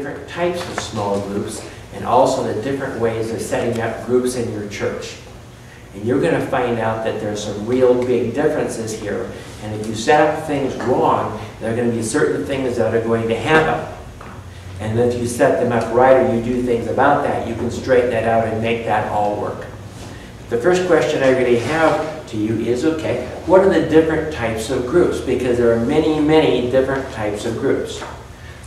different types of small groups and also the different ways of setting up groups in your church. And you're going to find out that there's some real big differences here. And if you set up things wrong, there are going to be certain things that are going to happen. And if you set them up right or you do things about that, you can straighten that out and make that all work. The first question I really have to you is, okay, what are the different types of groups? Because there are many, many different types of groups.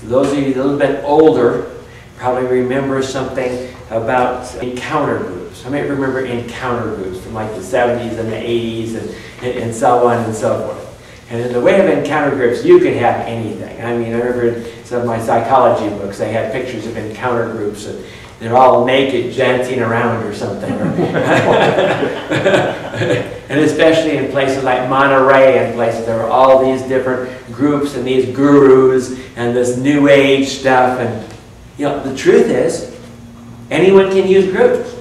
Those of you a little bit older probably remember something about encounter groups. I may remember encounter groups from like the 70s and the 80s and so on and so forth. And in the way of encounter groups, you could have anything. I mean, I remember in some of my psychology books, they had pictures of encounter groups, and they're all naked dancing around or something. And especially in places like Monterey and places, there were all these different groups and these gurus and this new age stuff. And you know, the truth is, anyone can use groups.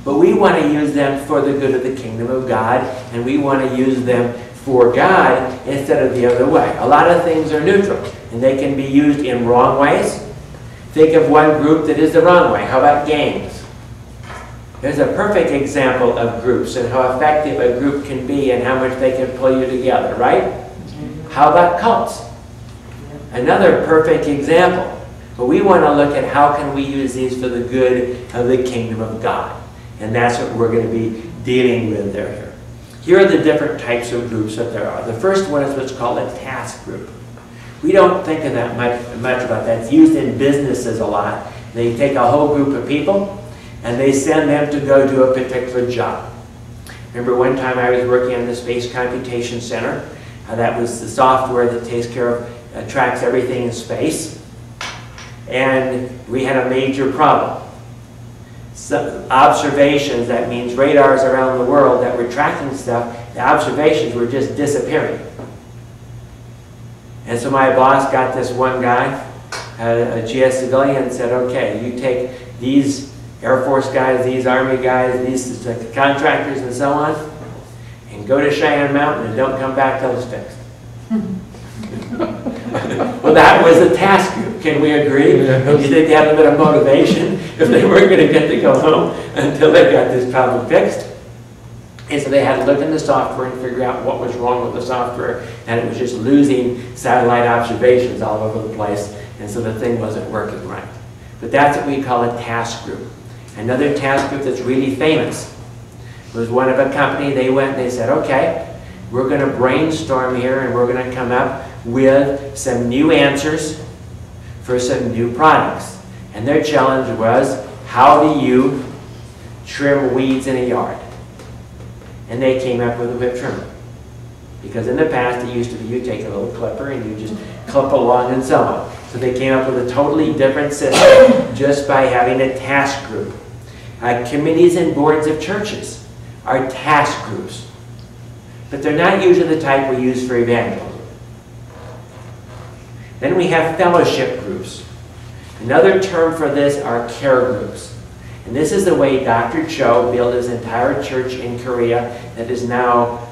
But we want to use them for the good of the kingdom of God, and we want to use them for God instead of the other way. A lot of things are neutral, and they can be used in wrong ways. Think of one group that is the wrong way. How about gangs? There's a perfect example of groups and how effective a group can be and how much they can pull you together, right? How about cults? Another perfect example. But we want to look at how can we use these for the good of the kingdom of God. And that's what we're going to be dealing with there. Here are the different types of groups that there are. The first one is what's called a task group. We don't think of that much about that. It's used in businesses a lot. They take a whole group of people and they send them to go do a particular job. Remember one time I was working on the Space Computation Center. That was the software that takes care of, tracks everything in space. And we had a major problem. Some observations, that means radars around the world that were tracking stuff, the observations were just disappearing. And so my boss got this one guy, a GS civilian, and said, okay, you take these Air Force guys, these Army guys, these contractors and so on, and go to Cheyenne Mountain and don't come back till it's fixed. Well, that was a task group. Can we agree? Don't you think they had a bit of motivation if they weren't going to get to go home until they got this problem fixed? And so they had to look in the software and figure out what was wrong with the software, and it was just losing satellite observations all over the place, and so the thing wasn't working right. But that's what we call a task group. Another task group that's really famous was one of a company. They went and they said, okay, we're going to brainstorm here and we're going to come up with some new answers for some new products. And their challenge was, how do you trim weeds in a yard? And they came up with a whip trimmer. Because in the past it used to be you take a little clipper and you just clip along and so on. So they came up with a totally different system just by having a task group. Committees and boards of churches are task groups. But they're not usually the type we use for evangelism. Then we have fellowship groups. Another term for this are care groups. And this is the way Dr. Cho built his entire church in Korea that is now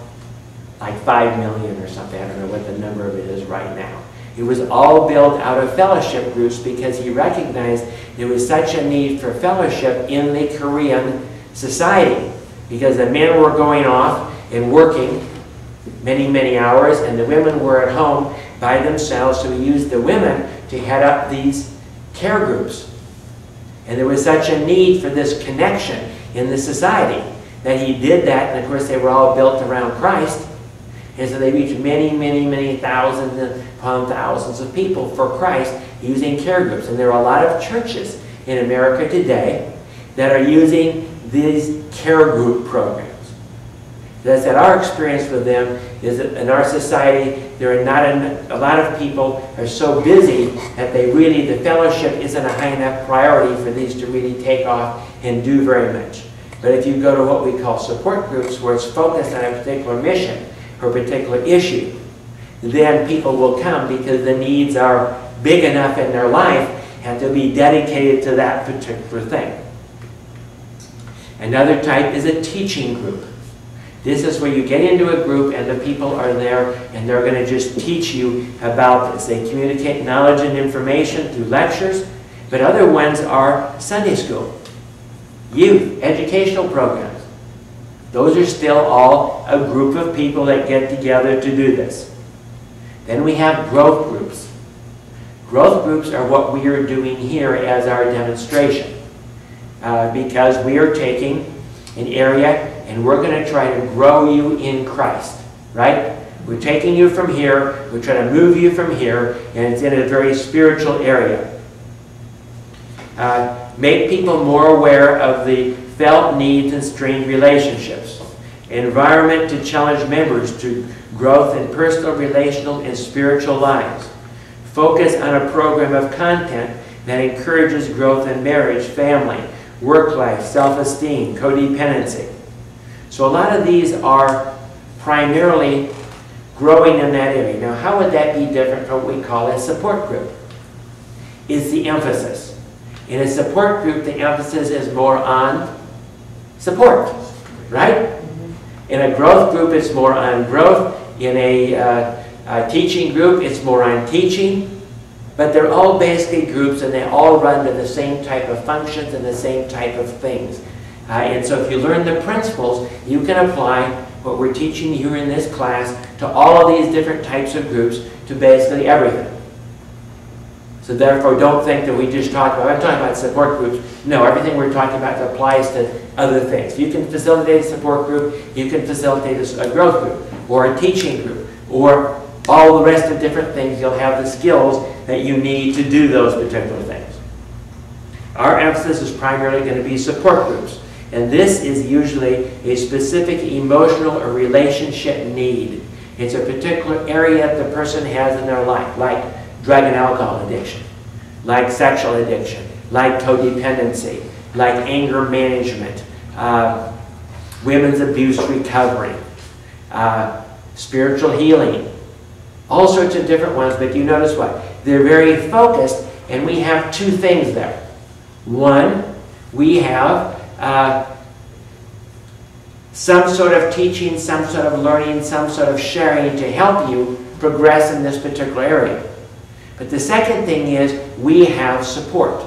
like 5 million or something. I don't know what the number of it is right now. It was all built out of fellowship groups because he recognized there was such a need for fellowship in the Korean society. Because the men were going off and working many, many hours, and the women were at home by themselves, so he used the women to head up these care groups. And there was such a need for this connection in the society that he did that, and of course they were all built around Christ. And so they reached many, many, many thousands upon thousands of people for Christ using care groups. And there are a lot of churches in America today that are using these care group programs. As I said, our experience with them is that in our society, there are not a lot of people are so busy that the fellowship isn't a high enough priority for these to really take off and do very much. But if you go to what we call support groups, where it's focused on a particular mission or a particular issue, then people will come because the needs are big enough in their life and to be dedicated to that particular thing. Another type is a teaching group. This is where you get into a group and the people are there and they're going to just teach you about this. They communicate knowledge and information through lectures, but other ones are Sunday school, youth, educational programs. Those are still all a group of people that get together to do this. Then we have growth groups. Growth groups are what we are doing here as our demonstration. Because we are taking an area and we're going to try to grow you in Christ, right? We're taking you from here, we're trying to move you from here, and it's in a very spiritual area. Make people more aware of the felt needs and strained relationships. Environment to challenge members to growth in personal, relational, and spiritual lives. Focus on a program of content that encourages growth in marriage, family, work life, self-esteem, codependency. So a lot of these are primarily growing in that area. Now, how would that be different from what we call a support group? Is the emphasis. In a support group, the emphasis is more on support, right? In a growth group, it's more on growth. In a teaching group, it's more on teaching. But they're all basically groups and they all run to the same type of functions and the same type of things. And so if you learn the principles, you can apply what we're teaching here in this class to all of these different types of groups, to basically everything. So therefore, don't think that we just talk about, I'm talking about support groups. No, everything we're talking about applies to other things. You can facilitate a support group, you can facilitate a growth group, or a teaching group, or all the rest of different things. You'll have the skills that you need to do those particular things. Our emphasis is primarily going to be support groups. And this is usually a specific emotional or relationship need. It's a particular area the person has in their life, like drug and alcohol addiction, like sexual addiction, like codependency, like anger management, women's abuse recovery, spiritual healing, all sorts of different ones. But you notice what? They're very focused, and we have two things there. One, we have some sort of teaching, some sort of learning, some sort of sharing to help you progress in this particular area. But the second thing is we have support.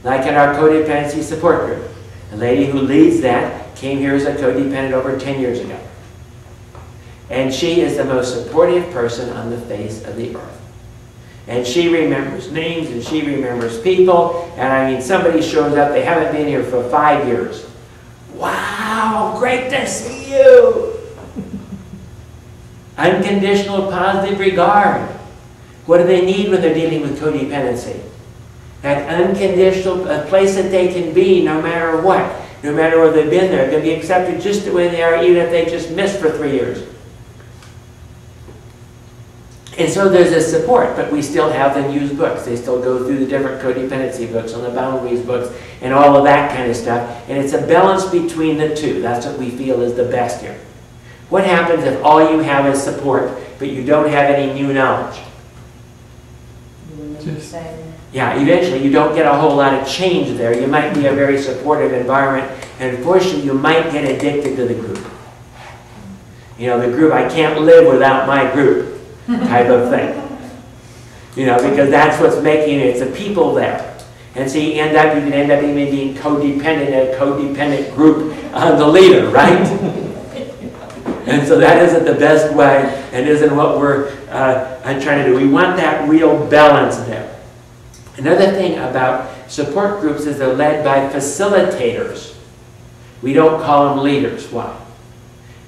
Like in our codependency support group. The lady who leads that came here as a codependent over 10 years ago. And she is the most supportive person on the face of the earth. And she remembers names and she remembers people. And I mean, somebody shows up, they haven't been here for 5 years. Wow, great to see you. Unconditional positive regard. What do they need when they're dealing with codependency? That unconditional place that they can be no matter what. No matter where they've been there. They're going to be accepted just the way they are, even if they just missed for 3 years. And so there's this support, but we still have them use books. They still go through the different codependency books and the boundaries books and all of that kind of stuff. And it's a balance between the two. That's what we feel is the best here. What happens if all you have is support, but you don't have any new knowledge? Yeah, eventually you don't get a whole lot of change there. You might be a very supportive environment, and unfortunately you might get addicted to the group. You know, the group, I can't live without my group type of thing. You know, because that's what's making it. It's the people there. And so you can end up even being codependent in a codependent group on the leader, right? And so that isn't the best way and isn't what we're trying to do. We want that real balance there. Another thing about support groups is they're led by facilitators. We don't call them leaders. Why?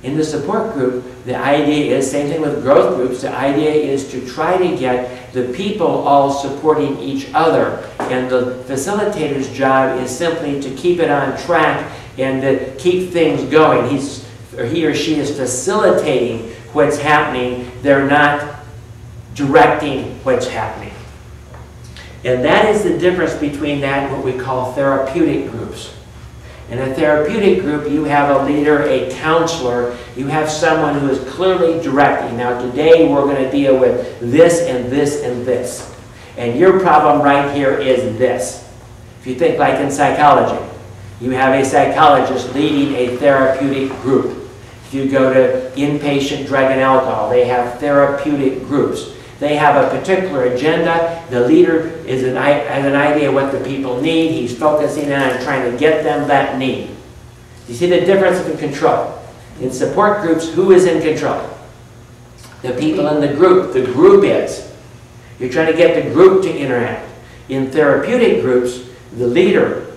In the support group, the idea is, same thing with growth groups, the idea is to try to get the people all supporting each other. And the facilitator's job is simply to keep it on track and to keep things going. He or she is facilitating what's happening. They're not directing what's happening. And that is the difference between that and what we call therapeutic groups. In a therapeutic group, you have a leader, a counselor. You have someone who is clearly directing. Now, today we're going to deal with this and this and this. And your problem right here is this. If you think like in psychology, you have a psychologist leading a therapeutic group. If you go to inpatient drug and alcohol, they have therapeutic groups. They have a particular agenda. The leader has an idea what the people need. He's focusing on trying to get them that need. You see the difference in control. In support groups, who is in control? The people in the group. The group is. You're trying to get the group to interact. In therapeutic groups, the leader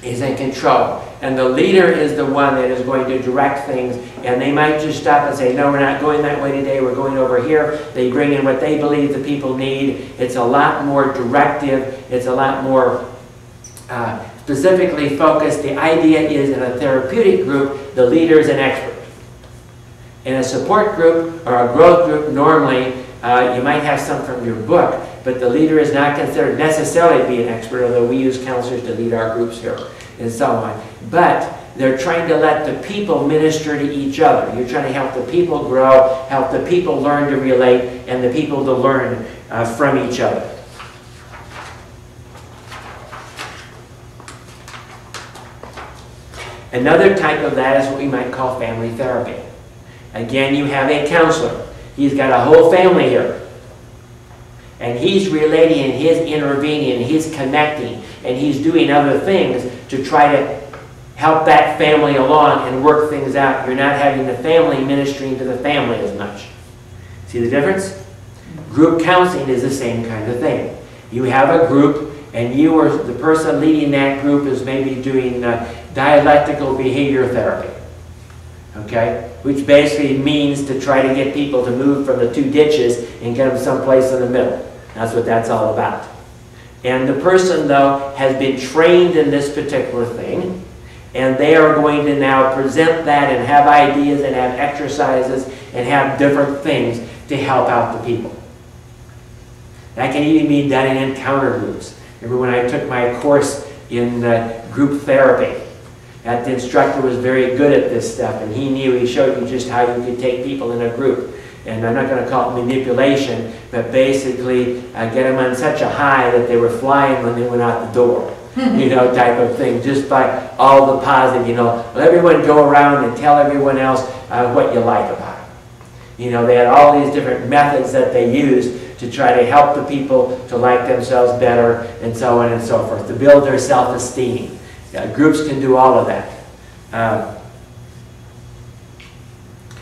is in control. And the leader is the one that is going to direct things. And they might just stop and say, no, we're not going that way today. We're going over here. They bring in what they believe the people need. It's a lot more directive. It's a lot more specifically focused. The idea is in a therapeutic group, the leader is an expert. In a support group or a growth group, normally you might have some from your book, but the leader is not considered necessarily to be an expert, although we use counselors to lead our groups here and so on. But they're trying to let the people minister to each other. You're trying to help the people grow, help the people learn to relate, and the people to learn from each other. Another type of that is what we might call family therapy. Again, you have a counselor. He's got a whole family here. And he's relating and he's intervening and he's connecting and he's doing other things to try to help that family along and work things out. You're not having the family ministering to the family as much. See the difference? Group counseling is the same kind of thing. You have a group and you or the person leading that group is maybe doing dialectical behavior therapy. Okay? Which basically means to try to get people to move from the two ditches and get them someplace in the middle. That's what that's all about. And the person, though, has been trained in this particular thing, and they are going to now present that and have ideas and have exercises and have different things to help out the people. That can even be done in encounter groups. Remember when I took my course in group therapy, that the instructor was very good at this stuff, and he showed you just how you could take people in a group. And I'm not going to call it manipulation, but basically get them on such a high that they were flying when they went out the door, you know, type of thing, just by all the positive, you know, let everyone go around and tell everyone else what you like about it. You know, they had all these different methods that they used to try to help the people to like themselves better and so on and so forth, to build their self-esteem. Groups can do all of that.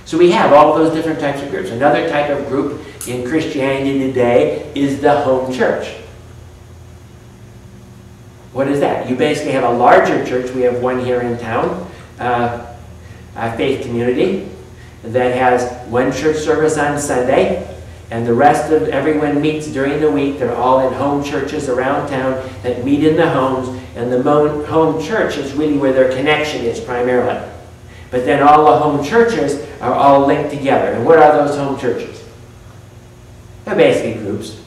So we have all of those different types of groups. Another type of group in Christianity today is the home church. What is that? You basically have a larger church. We have one here in town, a faith community, that has one church service on Sunday, and the rest of everyone meets during the week. They're all in home churches around town that meet in the homes, and the home church is really where their connection is primarily. But then all the home churches are all linked together. And what are those home churches? They're basically groups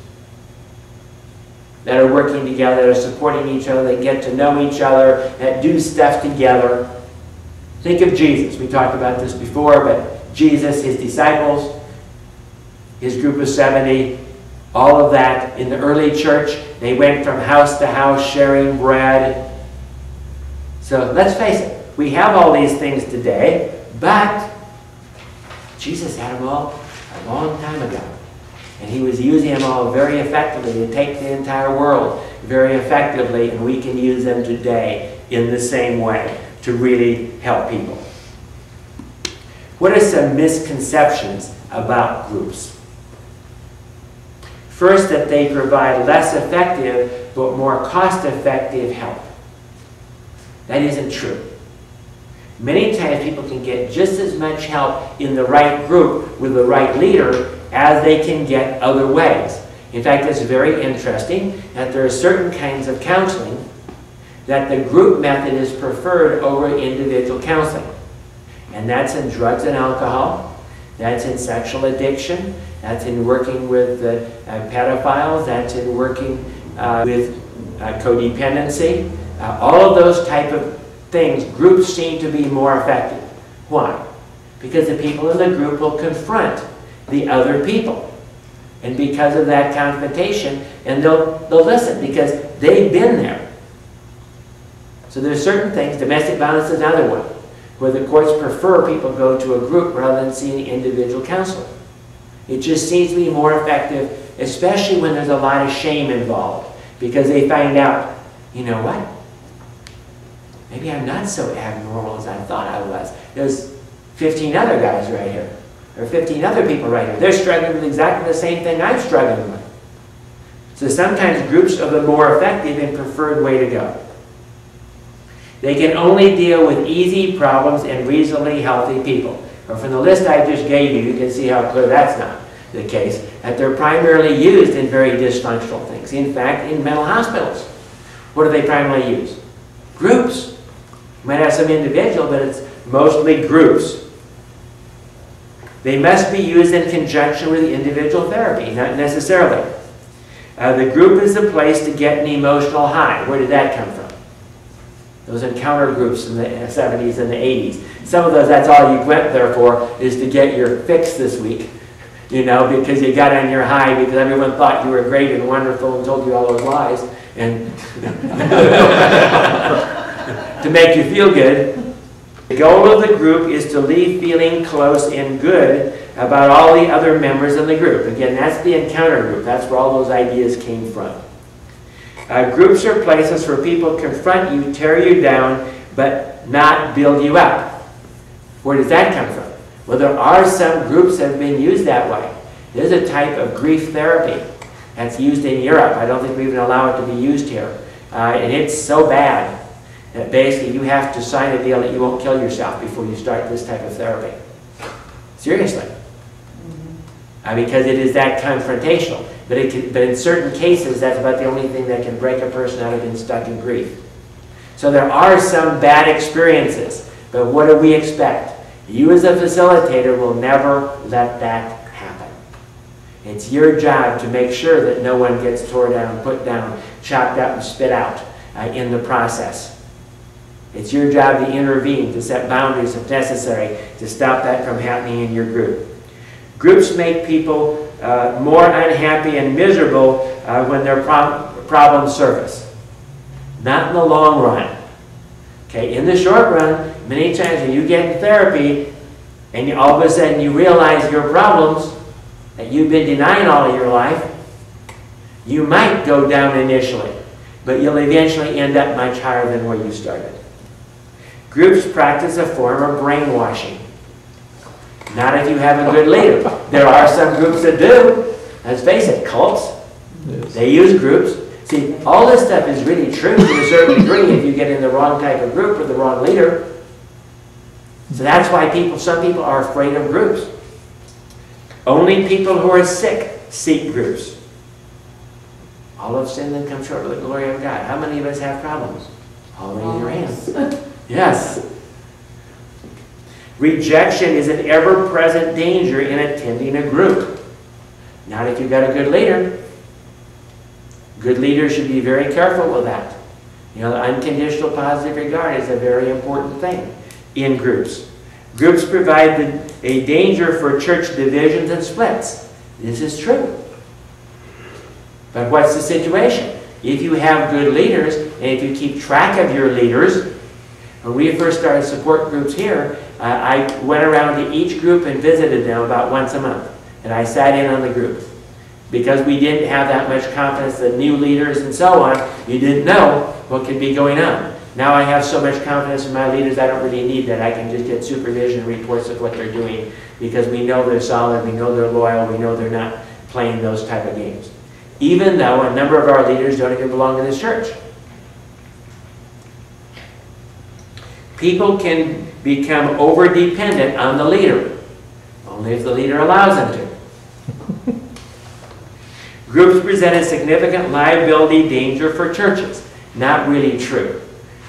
that are working together, that are supporting each other, that get to know each other, that do stuff together. Think of Jesus. We talked about this before, but Jesus, his disciples, his group of 70, all of that in the early church, they went from house to house sharing bread. So let's face it. We have all these things today, but Jesus had them all a long time ago. And he was using them all very effectively to take the entire world very effectively, and we can use them today in the same way to really help people. What are some misconceptions about groups? First, that they provide less effective but more cost-effective help. That isn't true. Many times people can get just as much help in the right group with the right leader as they can get other ways. In fact, it's very interesting that there are certain kinds of counseling that the group method is preferred over individual counseling. And that's in drugs and alcohol, that's in sexual addiction, that's in working with pedophiles, that's in working with codependency. All of those type of things, groups seem to be more effective. Why? Because the people in the group will confront the other people. And because of that confrontation, and they'll listen because they've been there. So there's certain things, domestic violence is another one. where the courts prefer people go to a group rather than seeing an individual counselor. It just seems to be more effective, especially when there's a lot of shame involved, because they find out, you know what? Maybe I'm not so abnormal as I thought I was. There's 15 other guys right here, or 15 other people right here. They're struggling with exactly the same thing I'm struggling with. So sometimes groups are the more effective and preferred way to go. They can only deal with easy problems and reasonably healthy people. But from the list I just gave you, you can see how clear that's not the case. That they're primarily used in very dysfunctional things. In fact, in mental hospitals, what do they primarily use? Groups. You might have some individual, but it's mostly groups. They must be used in conjunction with the individual therapy, not necessarily. The group is the place to get an emotional high. Where did that come from? Those encounter groups in the 70s and the 80s. Some of those, that's all you went there for, is to get your fix this week. You know, because you got on your high because everyone thought you were great and wonderful and told you all those lies. And to make you feel good. The goal of the group is to leave feeling close and good about all the other members of the group. Again, that's the encounter group. That's where all those ideas came from. Groups are places where people confront you, tear you down, but not build you up. Where does that come from? Well, there are some groups that have been used that way. There's a type of grief therapy that's used in Europe. I don't think we even allow it to be used here. And it's so bad that basically you have to sign a deal that you won't kill yourself before you start this type of therapy. Seriously. Because it is that confrontational. But in certain cases, that's about the only thing that can break a person out of being stuck in grief. So there are some bad experiences, but what do we expect? You as a facilitator will never let that happen. It's your job to make sure that no one gets tore down, put down, chopped up, and spit out in the process. It's your job to intervene, to set boundaries if necessary, to stop that from happening in your group. Groups make people more unhappy and miserable when their problems surface. Not in the long run. Okay, in the short run, many times when you get in therapy and all of a sudden you realize your problems that you've been denying all of your life, you might go down initially, but you'll eventually end up much higher than where you started. Groups practice a form of brainwashing. Not if you have a good leader. There are some groups that do. Let's face it, cults. Yes. They use groups. See, all this stuff is really true to a certain degree if you get in the wrong type of group with the wrong leader. So that's why some people are afraid of groups. Only people who are sick seek groups. All have sinned and come short of the glory of God. How many of us have problems? All raise your hands. Yes. Rejection is an ever-present danger in attending a group. Not if you've got a good leader. Good leaders should be very careful with that. You know, unconditional positive regard is a very important thing in groups. Groups provide a danger for church divisions and splits. This is true. But what's the situation? If you have good leaders, and if you keep track of your leaders, when we first started support groups here, I went around to each group and visited them about once a month. And I sat in on the group. Because we didn't have that much confidence in new leaders and so on, you didn't know what could be going on. Now I have so much confidence in my leaders, I don't really need that. I can just get supervision reports of what they're doing because we know they're solid, we know they're loyal, we know they're not playing those type of games. Even though a number of our leaders don't even belong to this church. People can become over-dependent on the leader, only if the leader allows them to. Groups present a significant liability danger for churches. Not really true.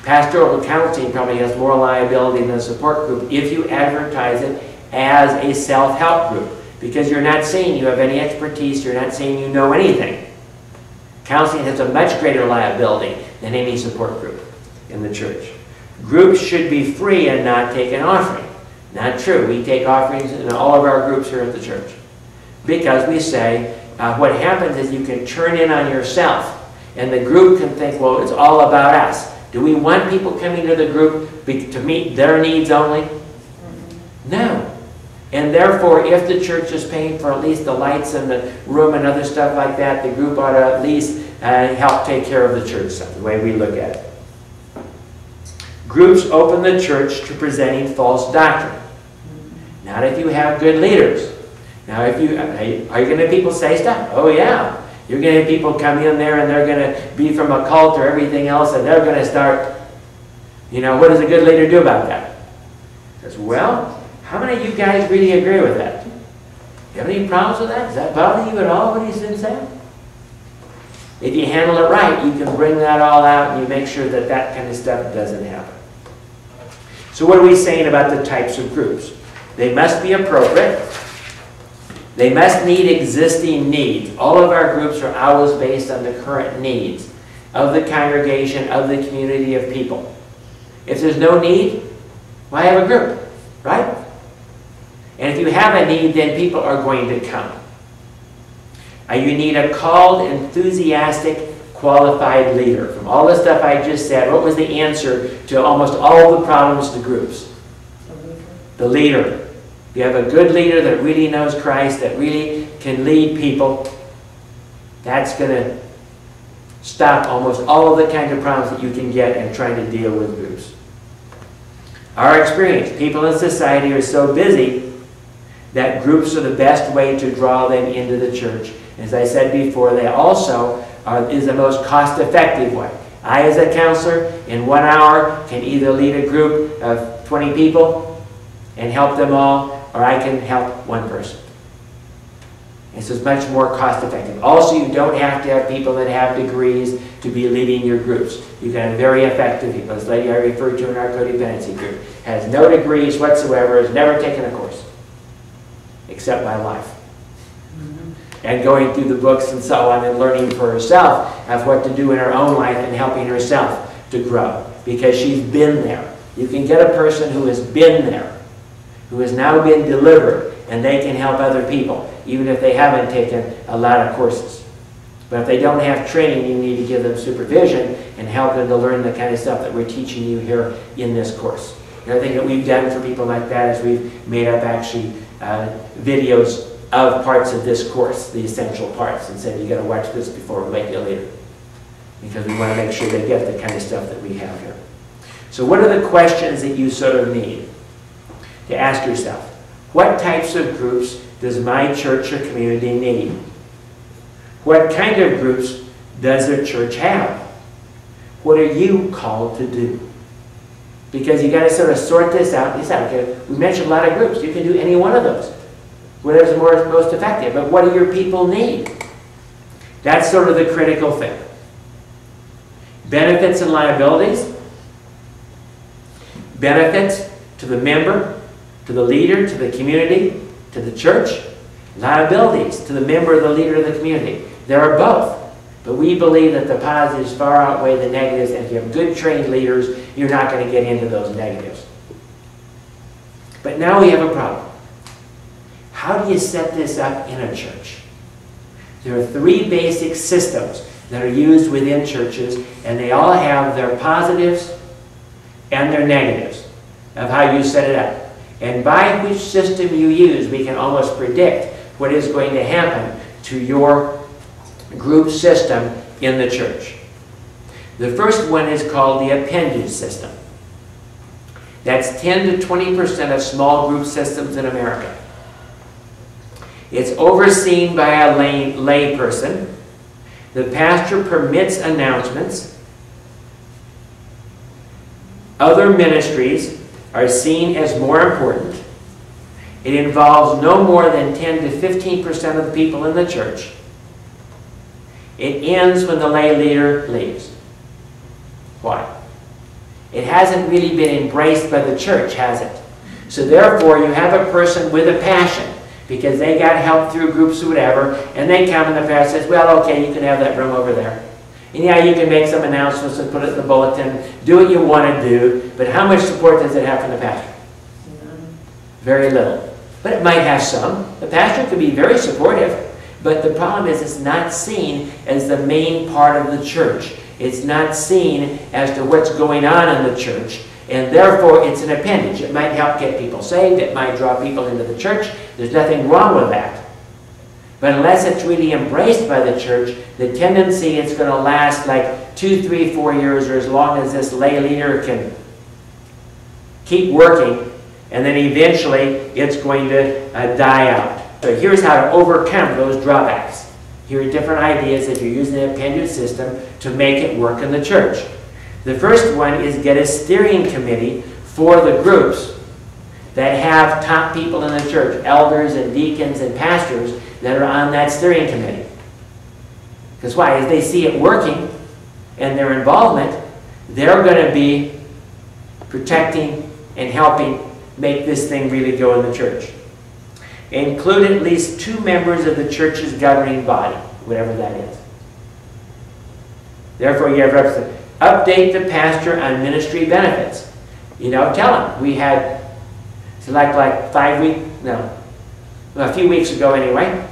Pastoral counseling probably has more liability than a support group if you advertise it as a self-help group, because you're not saying you have any expertise, you're not saying you know anything. Counseling has a much greater liability than any support group in the church. Groups should be free and not take an offering. Not true. We take offerings in all of our groups here at the church. Because we say, what happens is you can turn in on yourself. And the group can think, well, it's all about us. Do we want people coming to the group to meet their needs only? No. And therefore, if the church is paying for at least the lights in the room and other stuff like that, the group ought to at least help take care of the church, so the way we look at it. Groups open the church to presenting false doctrine. Not if you have good leaders. Now, if you are you going to have people say stuff? Oh, yeah. You're going to have people come in there and they're going to be from a cult or everything else, and they're going to start, you know, what does a good leader do about that? He says, well, how many of you guys really agree with that? Do you have any problems with that? Does that bother you at all, what he's been saying? If you handle it right, you can bring that all out and you make sure that that kind of stuff doesn't happen. So what are we saying about the types of groups? They must be appropriate. They must meet existing needs. All of our groups are always based on the current needs of the congregation, of the community of people. If there's no need, why have a group, right? And if you have a need, then people are going to come. You need a called, enthusiastic, qualified leader. From all the stuff I just said, what was the answer to almost all the problems to groups? The leader. If you have a good leader that really knows Christ, that really can lead people, that's going to stop almost all of the kind of problems that you can get in trying to deal with groups. Our experience, people in society are so busy that groups are the best way to draw them into the church. As I said before, they also is the most cost-effective way. I, as a counselor, in 1 hour can either lead a group of 20 people and help them all, or I can help one person. It's just much more cost-effective. Also, you don't have to have people that have degrees to be leading your groups. You can have very effective people. This lady I referred to in our codependency group has no degrees whatsoever, has never taken a course, except my life. And going through the books and so on and learning for herself of what to do in her own life and helping herself to grow, because she's been there. You can get a person who has been there, who has now been delivered, and they can help other people, even if they haven't taken a lot of courses. But if they don't have training, you need to give them supervision and help them to learn the kind of stuff that we're teaching you here in this course. And I think that we've done for people like that is we've made up actually videos of parts of this course, the essential parts, and said, you got to watch this before we make you a leader. Because we want to make sure they get the kind of stuff that we have here. So what are the questions that you sort of need to ask yourself? What types of groups does my church or community need? What kind of groups does a church have? What are you called to do? Because you got to sort of sort this out. You said, okay, we mentioned a lot of groups. You can do any one of those. Whatever's most effective. But what do your people need? That's sort of the critical thing. Benefits and liabilities. Benefits to the member, to the leader, to the community, to the church. Liabilities to the member, the leader, of the community. There are both. But we believe that the positives far outweigh the negatives, and if you have good trained leaders, you're not going to get into those negatives. But now we have a problem. How do you set this up in a church? There are 3 basic systems that are used within churches, and they all have their positives and their negatives of how you set it up. And by which system you use, we can almost predict what is going to happen to your group system in the church. The first one is called the appendage system. That's 10 to 20% of small group systems in America. It's overseen by a lay person. The pastor permits announcements. Other ministries are seen as more important. It involves no more than 10 to 15% of the people in the church. It ends when the lay leader leaves. Why? It hasn't really been embraced by the church, has it? So therefore, you have a person with a passion, because they got help through groups or whatever, and they come and the pastor says, well, okay, you can have that room over there. And yeah, you can make some announcements and put it in the bulletin, do what you want to do, but how much support does it have from the pastor? Very little. But it might have some. The pastor could be very supportive, but the problem is it's not seen as the main part of the church. It's not seen as to what's going on in the church, and therefore it's an appendage. It might help get people saved. It might draw people into the church. There's nothing wrong with that. But unless it's really embraced by the church, the tendency is going to last like 2, 3, 4 years, or as long as this lay leader can keep working, and then eventually it's going to die out. So here's how to overcome those drawbacks. Here are different ideas if you're using the appendage system to make it work in the church. The first one is get a steering committee for the groups that have top people in the church, elders and deacons and pastors that are on that steering committee. Because why? As they see it working and their involvement, they're going to be protecting and helping make this thing really go in the church. Include at least 2 members of the church's governing body, whatever that is. Therefore, you have representatives. Update the pastor on ministry benefits. You know, tell him. We had, so like a few weeks ago anyway,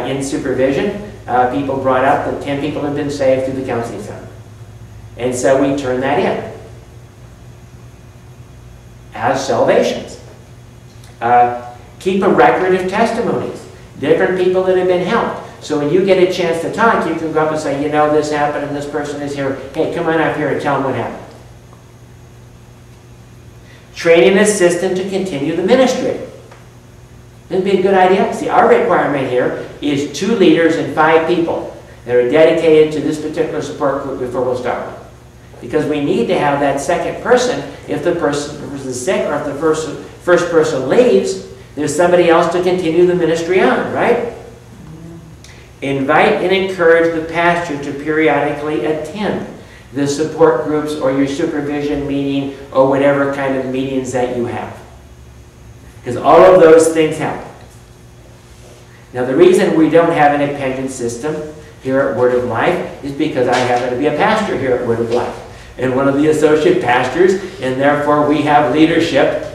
in supervision, people brought up that 10 people had been saved through the counseling center. And so we turned that in as salvations. Keep a record of testimonies, different people that have been helped. So when you get a chance to talk, you can go up and say, you know, this happened and this person is here. Hey, come on up here and tell them what happened. Train an assistant to continue the ministry. Wouldn't it be a good idea? See, our requirement here is 2 leaders and 5 people that are dedicated to this particular support group before we'll start one. Because we need to have that second person. If the person is sick or if the first person leaves, there's somebody else to continue the ministry on, right? Invite and encourage the pastor to periodically attend the support groups or your supervision meeting or whatever kind of meetings that you have. Because all of those things help. Now, the reason we don't have an appendage system here at Word of Life is because I happen to be a pastor here at Word of Life and one of the associate pastors, and therefore we have leadership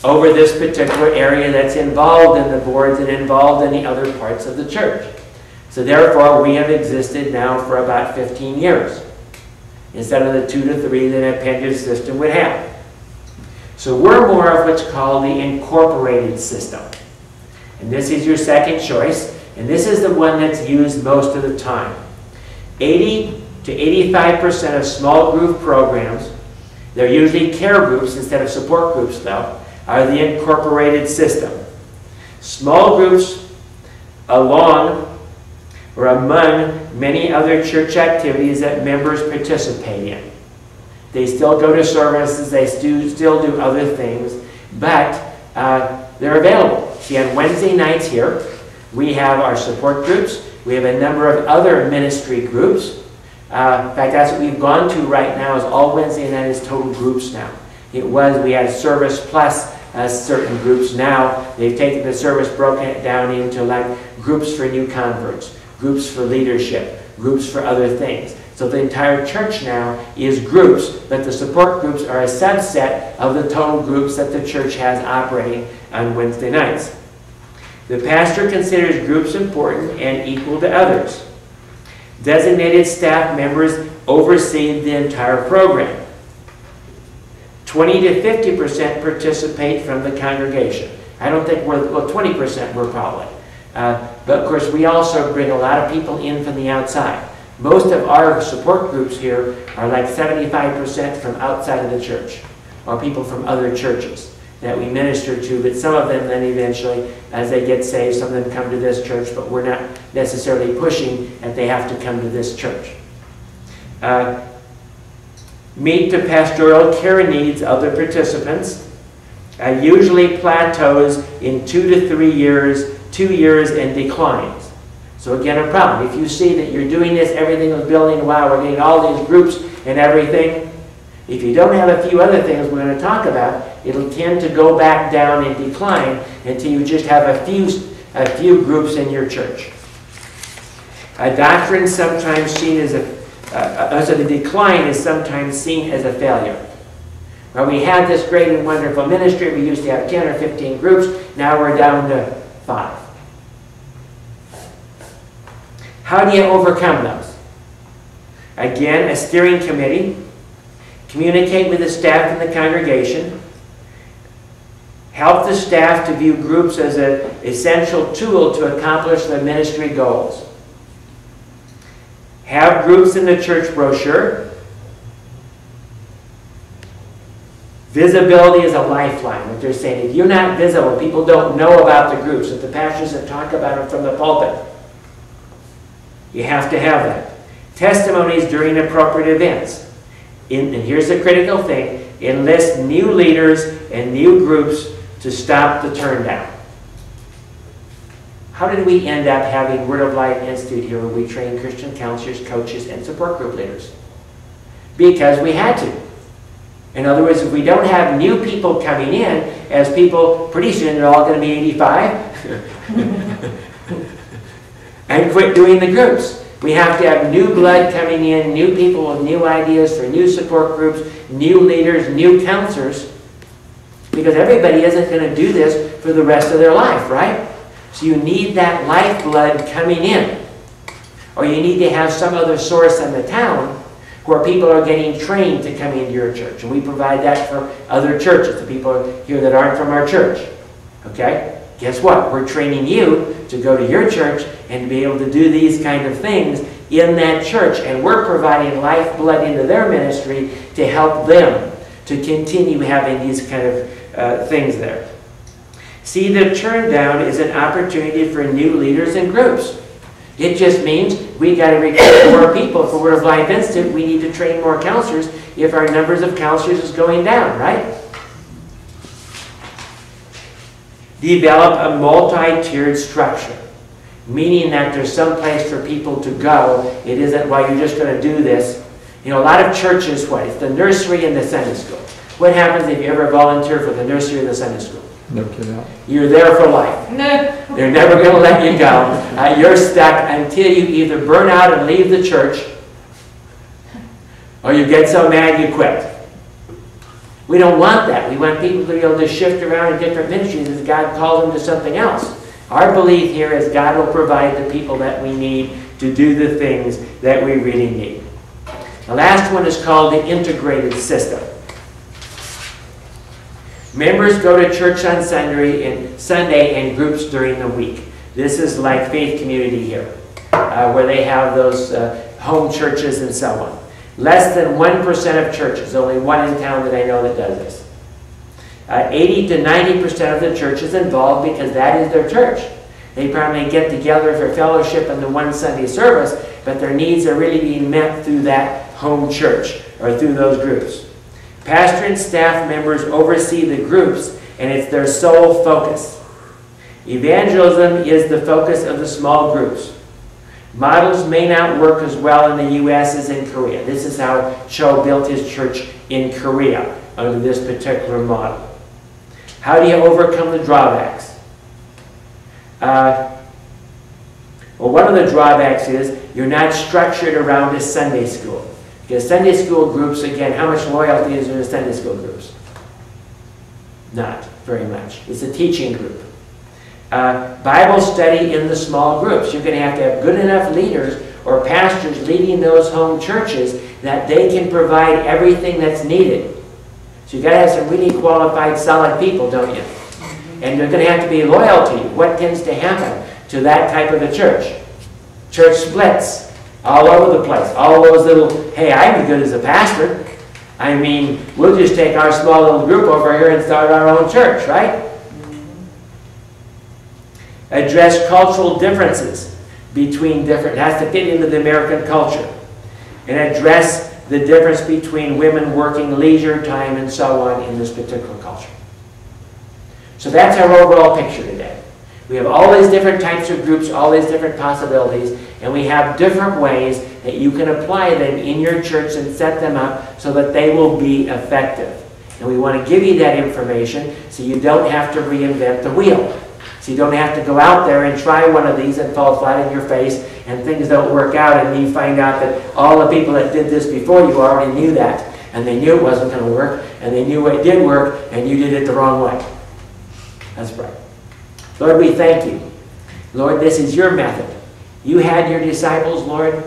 over this particular area that's involved in the boards and involved in the other parts of the church. So therefore, we have existed now for about 15 years, instead of the 2 to 3 that an appendage system would have. So we're more of what's called the incorporated system. And this is your second choice, and this is the one that's used most of the time. 80 to 85% of small group programs, they're usually care groups instead of support groups though, are the incorporated system. Small groups along or among many other church activities that members participate in. They still go to services, they still do other things, but they're available. See, on Wednesday nights here, we have our support groups. We have a number of other ministry groups. In fact, that's what we've gone to right now, is all Wednesday night is total groups now. It was, we had service plus certain groups. Now they've taken the service, broken it down into like groups for new converts, groups for leadership, groups for other things. So the entire church now is groups, but the support groups are a subset of the total groups that the church has operating on Wednesday nights. The pastor considers groups important and equal to others. Designated staff members oversee the entire program. 20 to 50% participate from the congregation. I don't think we're, well, 20% we're probably. But of course, we also bring a lot of people in from the outside. Most of our support groups here are like 75% from outside of the church, or people from other churches that we minister to, but some of them then eventually, as they get saved, some of them come to this church, but we're not necessarily pushing that they have to come to this church. Meet the pastoral care needs of the participants. Usually plateaus in 2 to 3 years, 2 years, and declines. So again, a problem. If you see that you're doing this, everything is building, wow, we're getting all these groups and everything. If you don't have a few other things we're going to talk about, it'll tend to go back down and decline until you just have a few groups in your church. A doctrine sometimes seen as so the decline is sometimes seen as a failure. Well, we had this great and wonderful ministry. We used to have 10 or 15 groups. Now we're down to 5. How do you overcome those? Again, a steering committee. Communicate with the staff and the congregation. Help the staff to view groups as an essential tool to accomplish their ministry goals. Have groups in the church brochure. Visibility is a lifeline. What they're saying, if you're not visible, people don't know about the groups. If the pastors that talk about it from the pulpit, you have to have that. Testimonies during appropriate events. And here's the critical thing. Enlist new leaders and new groups to stop the turn down. How did we end up having Word of Life Institute here where we train Christian counselors, coaches, and support group leaders? Because we had to. In other words, if we don't have new people coming in, as people, pretty soon they're all going to be 85, and quit doing the groups. We have to have new blood coming in, new people with new ideas for new support groups, new leaders, new counselors, because everybody isn't going to do this for the rest of their life, right? So you need that lifeblood coming in. Or you need to have some other source in the town where people are getting trained to come into your church. And we provide that for other churches, the people here that aren't from our church. Okay? Guess what? We're training you to go to your church and to be able to do these kind of things in that church. And we're providing lifeblood into their ministry to help them to continue having these kind of things there. See, the turn down is an opportunity for new leaders and groups. It just means we got to recruit more people for Word of Life Institute. We need to train more counselors if our numbers of counselors is going down, right? Develop a multi-tiered structure, meaning that there's some place for people to go. It isn't, well, you're just going to do this. You know, a lot of churches, what? It's the nursery and the Sunday school. What happens if you ever volunteer for the nursery or the Sunday school? Never get out. You're there for life. No. They're never going to let you go. You're stuck until you either burn out and leave the church, or you get so mad you quit. We don't want that. We want people to be able to shift around in different ministries as God calls them to something else. Our belief here is God will provide the people that we need to do the things that we really need. The last one is called the integrated system. Members go to church on Sunday and groups during the week. This is like Faith Community here, where they have those home churches and so on. Less than 1% of churches, only one in town that I know that does this. 80 to 90% of the church is involved because that is their church. They probably get together for fellowship in the one Sunday service, but their needs are really being met through that home church or through those groups. Pastor and staff members oversee the groups, and it's their sole focus. Evangelism is the focus of the small groups. Models may not work as well in the U.S. as in Korea. This is how Cho built his church in Korea under this particular model. How do you overcome the drawbacks? Well, one of the drawbacks is you're not structured around a Sunday school. Because Sunday school groups, again, how much loyalty is there to Sunday school groups? Not very much. It's a teaching group. Bible study in the small groups. You're going to have good enough leaders or pastors leading those home churches that they can provide everything that's needed. So you've got to have some really qualified, solid people, don't you? And they're going to have to be loyal to you. What tends to happen to that type of a church? Church splits all over the place. All those little, hey, I'm as good as a pastor. I mean, we'll just take our small little group over here and start our own church, right? Address cultural differences between different, it has to fit into the American culture. And address the difference between women working leisure time and so on in this particular culture. So that's our overall picture today. We have all these different types of groups, all these different possibilities, and we have different ways that you can apply them in your church and set them up so that they will be effective. And we want to give you that information so you don't have to reinvent the wheel. So you don't have to go out there and try one of these and fall flat in your face and things don't work out and you find out that all the people that did this before you already knew that and they knew it wasn't going to work and they knew it did work and you did it the wrong way. That's right. Lord, we thank you. Lord, this is your method. You had your disciples, Lord.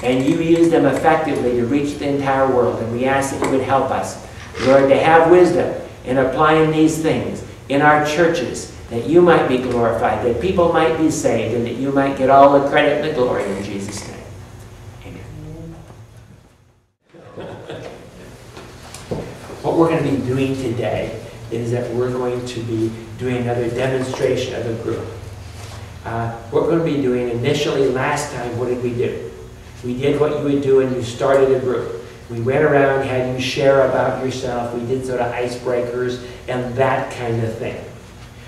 and you use them effectively to reach the entire world. And we ask that you would help us, Lord, to have wisdom in applying these things in our churches, that you might be glorified, that people might be saved, and that you might get all the credit and the glory in Jesus' name. Amen. What we're going to be doing today is that we're going to be doing another demonstration of a group. What we're going to be doing initially, last time, what did we do? We did what you would do when you started a group. We went around, had you share about yourself. We did sort of icebreakers and that kind of thing.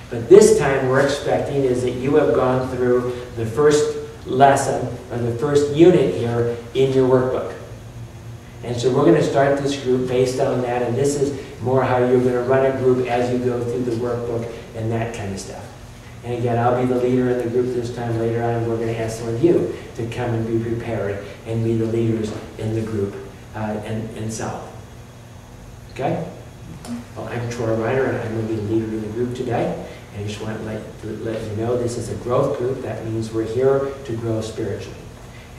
But this time we're expecting is that you have gone through the first lesson or the first unit here in your workbook. And so we're going to start this group based on that, and this is more how you're going to run a group as you go through the workbook and that kind of stuff. And again, I'll be the leader in the group this time. Later on, we're going to ask some of you to come and be prepared and be the leaders in the group and so on. Okay? Well, I'm Troy Reiner, and I'm going to be the leader of the group today. And I just want to let you know this is a growth group. That means we're here to grow spiritually.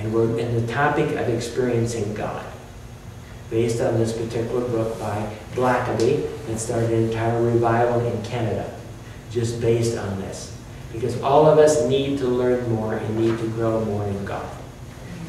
And we're in the topic of experiencing God, based on this particular book by Blackaby that started an entire revival in Canada, just based on this. Because all of us need to learn more and need to grow more in God.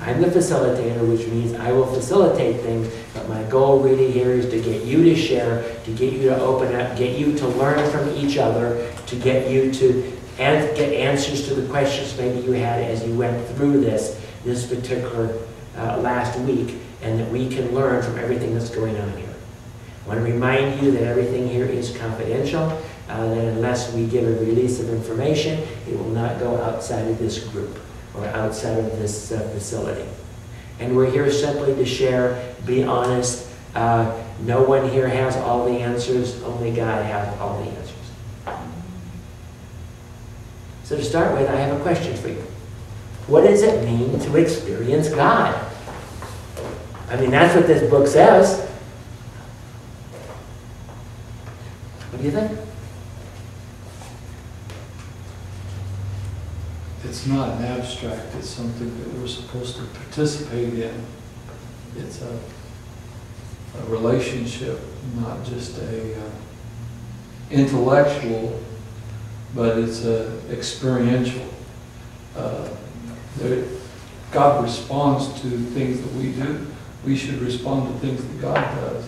I'm the facilitator, which means I will facilitate things, but my goal really here is to get you to share, to get you to open up, get you to learn from each other, to get you to get answers to the questions maybe you had as you went through this particular last week, and that we can learn from everything that's going on here. I want to remind you that everything here is confidential, that unless we give a release of information, it will not go outside of this group or outside of this facility. And we're here simply to share, be honest. No one here has all the answers, only God has all the answers. So to start with, I have a question for you. What does it mean to experience God? I mean, that's what this book says. What do you think? It's not an abstract, it's something that we're supposed to participate in. It's a relationship, not just a intellectual, but it's experiential. God responds to things that we do. We should respond to things that God does.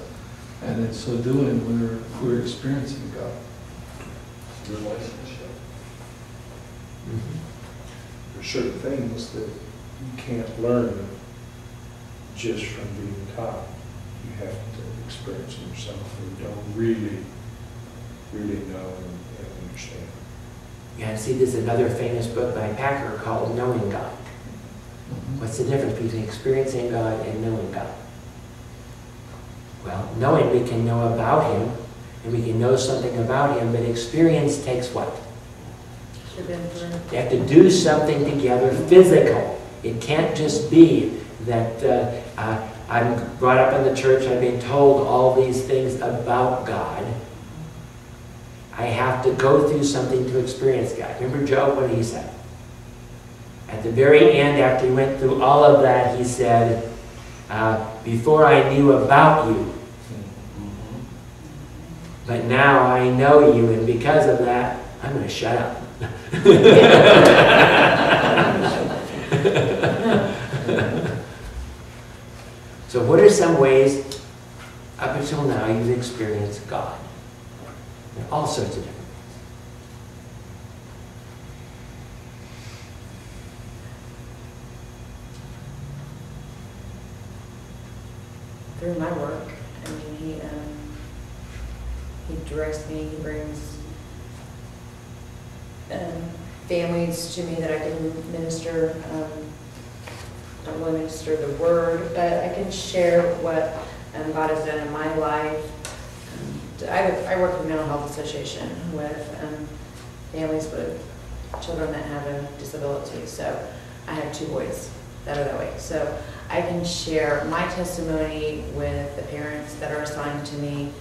And in so doing, we're experiencing God. Relationship. Mm-hmm. There are certain things that you can't learn just from being taught. You have to experience them yourself, and you don't really know and understand. Yeah, see, there's another famous book by Packer called Knowing God. What's the difference between experiencing God and knowing God? Well, knowing, we can know about Him, and we can know something about Him, but experience takes what? You have to do something together, physical. It can't just be that I'm brought up in the church, I've been told all these things about God. I have to go through something to experience God. Remember Job, what he said? At the very end, after he went through all of that, he said, before I knew about you, but now I know you, and because of that, I'm going to shut up. So what are some ways, up until now, you've experienced God? There are all sorts of different ways. Through my work, I mean, he directs me, he brings families to me that I can minister. I don't really minister the word, but I can share what God has done in my life. I work in a mental health association with families with children that have a disability. So I have 2 boys that are that way. So I can share my testimony with the parents that are assigned to me.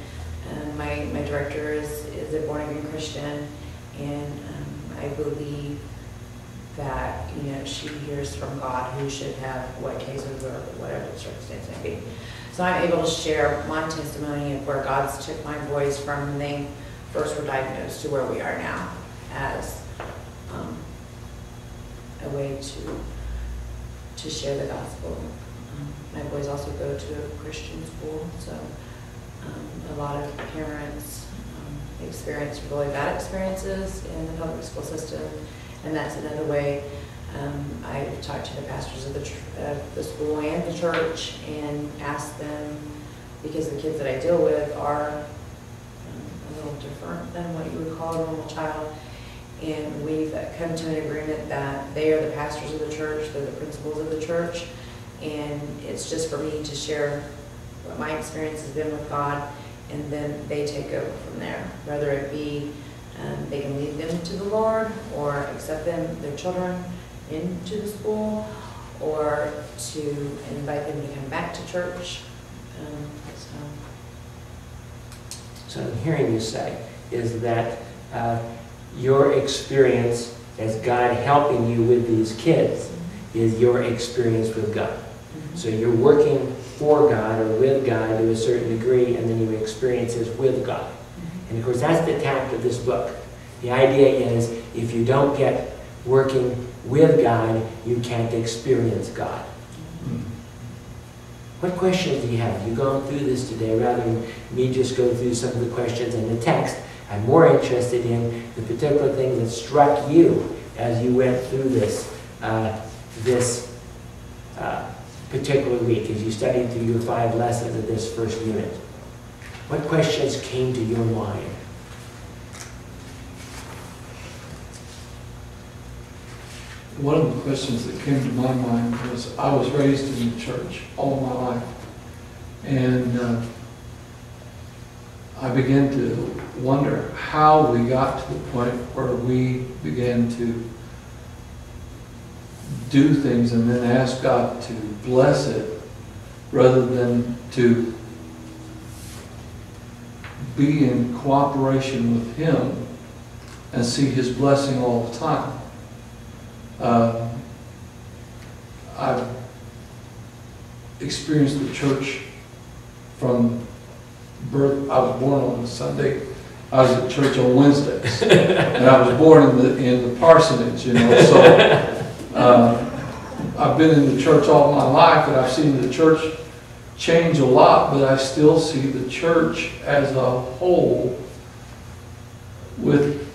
My director is a born-again Christian, and I believe that, you know, she hears from God who should have what cases or whatever the circumstance may be. So I'm able to share my testimony of where God's took my boys from when they first were diagnosed to where we are now, as a way to share the gospel. My boys also go to a Christian school, so a lot of parents experience really bad experiences in the public school system, and that's another way. I've talked to the pastors of the school and the church and asked them, because the kids that I deal with are a little different than what you would call a normal child, and we've come to an agreement that they are the pastors of the church, they're the principals of the church, and it's just for me to share what my experience has been with God, and then they take over from there, whether it be they can lead them to the Lord or accept them, their children, into the school, or to invite them to come back to church. So I'm hearing you say is that your experience as God helping you with these kids is your experience with God. So you're working for God or with God to a certain degree, and then your experiences with God. And of course, that's the tact of this book. The idea is if you don't get working with God, you can't experience God. What questions do you have? You've gone through this today. Rather than me just go through some of the questions in the text, I'm more interested in the particular things that struck you as you went through this particular week, as you studied through your 5 lessons of this first unit. What questions came to your mind? One of the questions that came to my mind was, I was raised in the church all my life, and I began to wonder how we got to the point where we began to do things and then ask God to bless it rather than to be in cooperation with Him and see His blessing all the time. I've experienced the church from birth. I was born on a Sunday. I was at church on Wednesdays, and I was born in the parsonage, you know. So I've been in the church all my life, and I've seen the church change a lot. But I still see the church as a whole with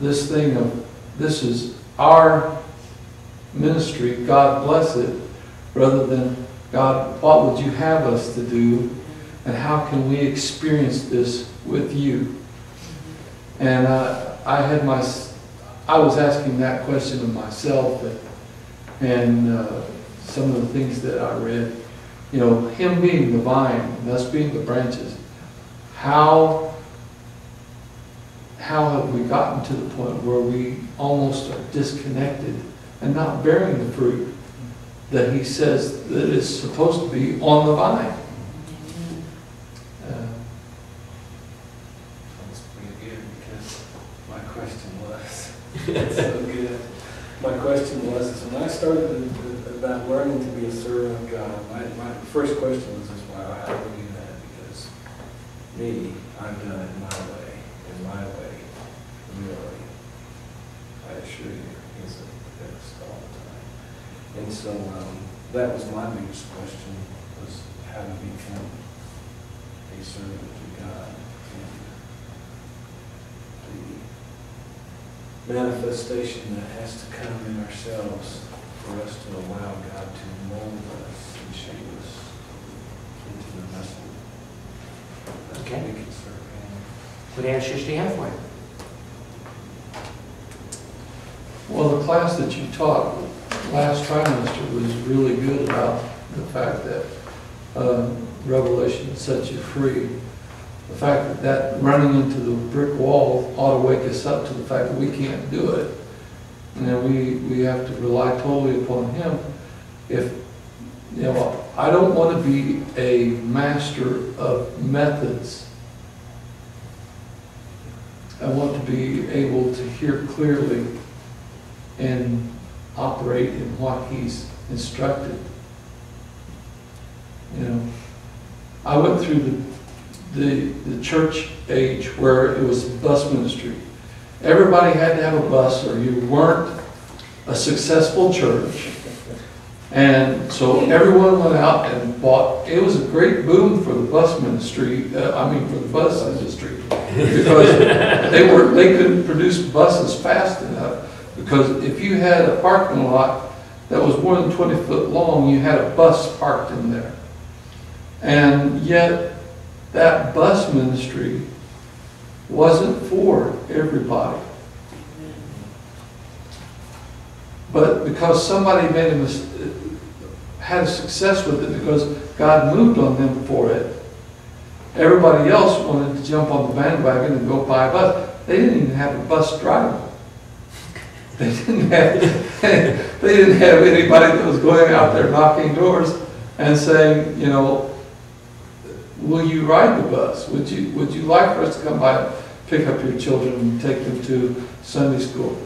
this thing of, this is our ministry, God bless it, rather than, God, what would you have us to do, and how can we experience this with you? And I was asking that question of myself, and some of the things that I read, you know, Him being the vine, and us being the branches, how have we gotten to the point where we almost are disconnected and not bearing the fruit that He says that is supposed to be on the vine? That's pretty good, because my question was, it's so good. My question was, is when I started about learning to be a servant of God, my first question was, wow, how do we do that? Because me, I've done it my way, really. I assure you, He's the best all the time. And so that was my biggest question, was how to become a servant to God. And the manifestation that has to come in ourselves for us to allow God to mold us and shape us into the vessel that Okay. we can serve Him. What answers do you have for it? Well, the class that you taught last trimester was really good about the fact that Revelation sets you free. The fact that running into the brick wall ought to wake us up to the fact that we can't do it. And then we have to rely totally upon Him. If, you know, I don't want to be a master of methods. I want to be able to hear clearly and operate in what he's instructed. You know, I went through the church age where it was bus ministry. Everybody had to have a bus or you weren't a successful church. And so everyone went out and bought, it was a great boom for the bus ministry, for the bus industry. Because they couldn't produce buses fast enough. Because if you had a parking lot that was more than 20 foot long, you had a bus parked in there. And yet, that bus ministry wasn't for everybody. But because somebody had a success with it because God moved on them for it, everybody else wanted to jump on the bandwagon and go buy a bus. They didn't even have a bus driver. They didn't have anybody that was going out there knocking doors and saying, you know, will you ride the bus? Would you like for us to come by and pick up your children and take them to Sunday school?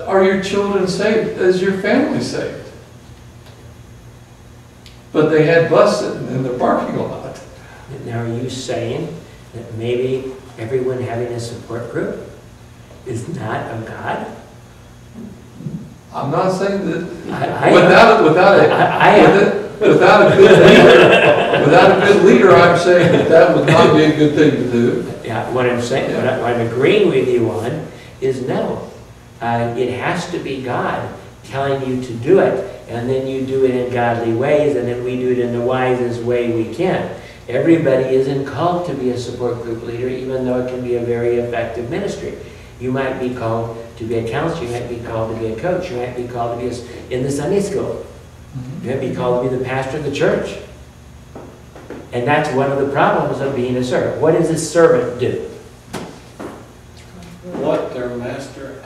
Are your children saved? Is your family saved? But they had bus sitting in their parking lot. Now, are you saying that maybe everyone having a support group is not of God? I'm not saying that without a good leader, I'm saying that would not be a good thing to do. Yeah, what I'm saying, what I'm agreeing with you on is no. It has to be God telling you to do it, and then you do it in godly ways, and then we do it in the wisest way we can. Everybody isn't called to be a support group leader, even though it can be a very effective ministry. You might be called to be a counselor, you might be called to be a coach, you might be called to be in the Sunday school. You might be called to be the pastor of the church. And that's one of the problems of being a servant. What does a servant do? What their master.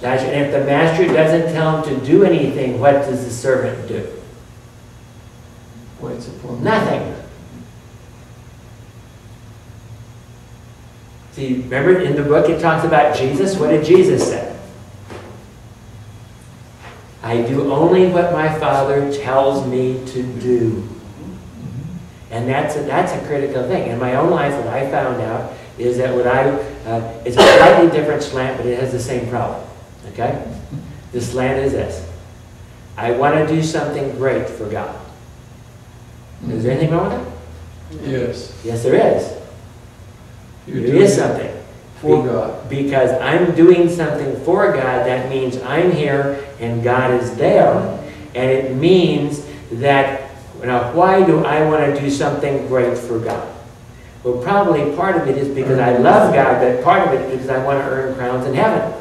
And if the master doesn't tell him to do anything, what does the servant do? Waits upon nothing. See, remember in the book it talks about Jesus? What did Jesus say? I do only what my Father tells me to do. And that's a critical thing. In my own life, what I found out is that it's a slightly different slant, but it has the same problem. Okay? The slant is this. I want to do something great for God. Is there anything wrong with that? Yes. Yes, there is. There is something. For God. Because I'm doing something for God, that means I'm here and God is there. And it means that, now why do I want to do something great for God? Well, probably part of it is because I love God, but part of it is because I want to earn crowns in heaven.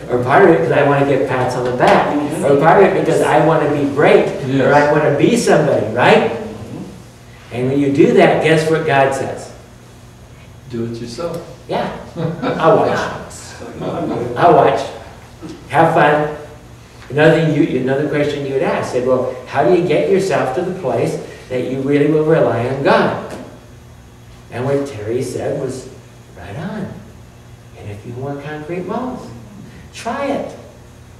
Or part of it because I want to get pats on the back. Or part of it because I want to be great. Yes. Or I want to be somebody, right? And when you do that, guess what God says? Do it yourself. Yeah. I'll watch. I'll watch. Have fun. Another question you would ask, said, well, how do you get yourself to the place that you really will rely on God? And what Terry said was, right on. And a few more concrete models. Try it.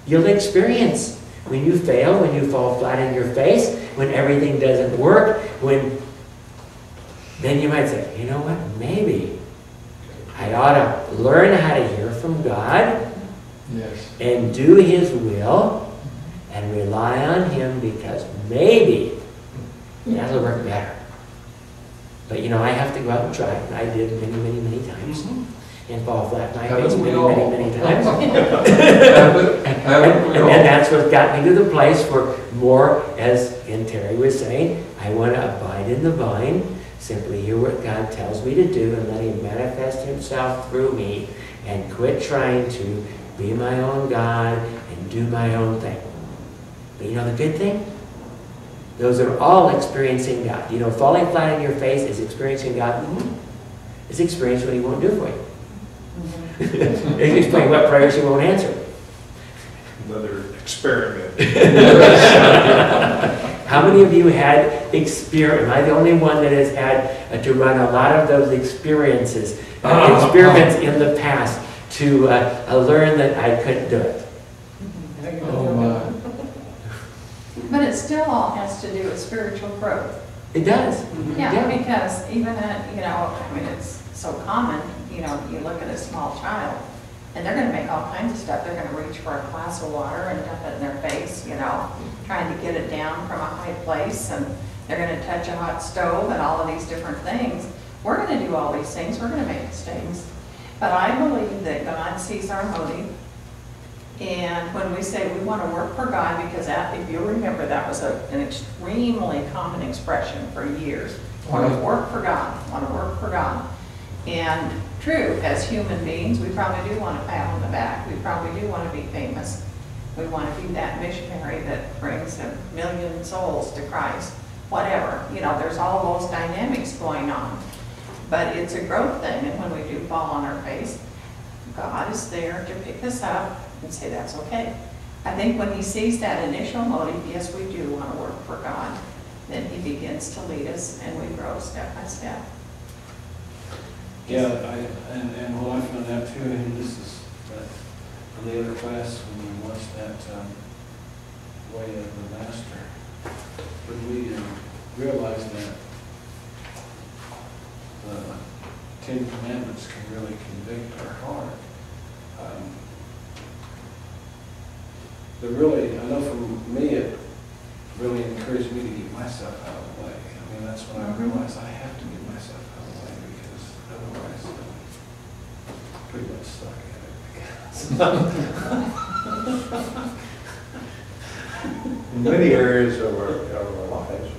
You'll experience. When you fail, when you fall flat on your face, when everything doesn't work, then you might say, you know what, maybe I ought to learn how to hear from God. Yes. And do His will and rely on Him, because maybe that'll work better. But I have to go out and try it. I did many, many, many times. And fall flat on my face many, many, many times. And that's what got me to the place where more, as Terry was saying, I want to abide in the vine, simply hear what God tells me to do and let Him manifest Himself through me, and quit trying to be my own God and do my own thing. But the good thing? Those are all experiencing God. Falling flat on your face is experiencing God. It's experiencing what He won't do for you. It's explaining what prayers He won't answer. Another experiment. How many of you had experience? Am I the only one that has had to run a lot of those experiences, experiments in the past to learn that I couldn't do it? it still all has to do with spiritual growth. It does. Yeah, because even at, you know, I mean, it's so common, you know, you look at a small child, and they're gonna make all kinds of stuff. They're gonna reach for a glass of water and dump it in their face, you know, trying to get it down from a high place, and they're gonna touch a hot stove and all of these different things. We're gonna do all these things, we're gonna make mistakes. But I believe that God sees our motive. And when we say we want to work for God, because that, if you remember, that was an extremely common expression for years. Want to work for God, want to work for God. And true, as human beings, we probably do want a pat on the back. We probably do want to be famous. We want to be that missionary that brings a million souls to Christ. Whatever, you know, there's all those dynamics going on. But it's a growth thing, and when we do fall on our face, God is there to pick us up and say that's okay. I think when he sees that initial motive, yes, we do want to work for God, then he begins to lead us and we grow step by step. Yeah, and what I found out too, and this is from the other class when we watched that Way of the Master, but we realized that the Ten Commandments can really convict our heart. But really, I know for me, it really encouraged me to get myself out of the way. I mean, that's when I realized I have to get myself out of the way, because otherwise I'm pretty much stuck in it. In many areas of our lives,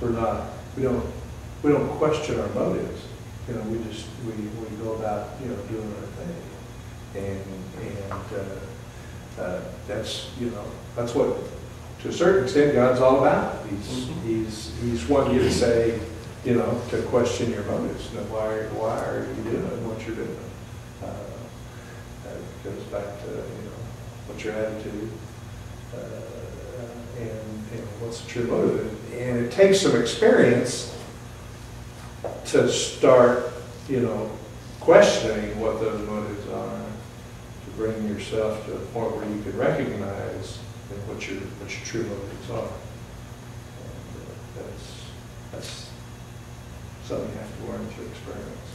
we don't question our motives. You know, we go about, you know, doing our thing, and that's, you know, that's what, to a certain extent, God's all about. He's wanting you to say, you know, to question your motives. You know, why are you doing what you're doing? That goes back to, you know, what's your attitude, and what's the true motive. And it takes some experience to start, you know, questioning what those motives are, to bring yourself to a point where you can recognize what your true motives are. And that's something you have to learn through experience.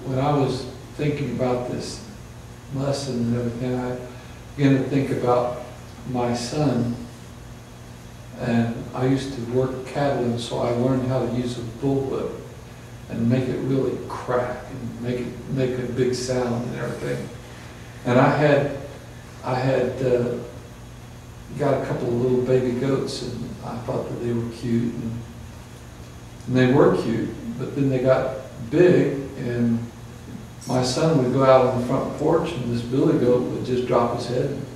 When I was thinking about this lesson and everything, I began to think about my son. And I used to work cattle, and so I learned how to use a bullwhip and make it really crack and make a big sound and everything. And I had got a couple of little baby goats, and I thought that they were cute, and they were cute. But then they got big, and my son would go out on the front porch, and this billy goat would just drop his head and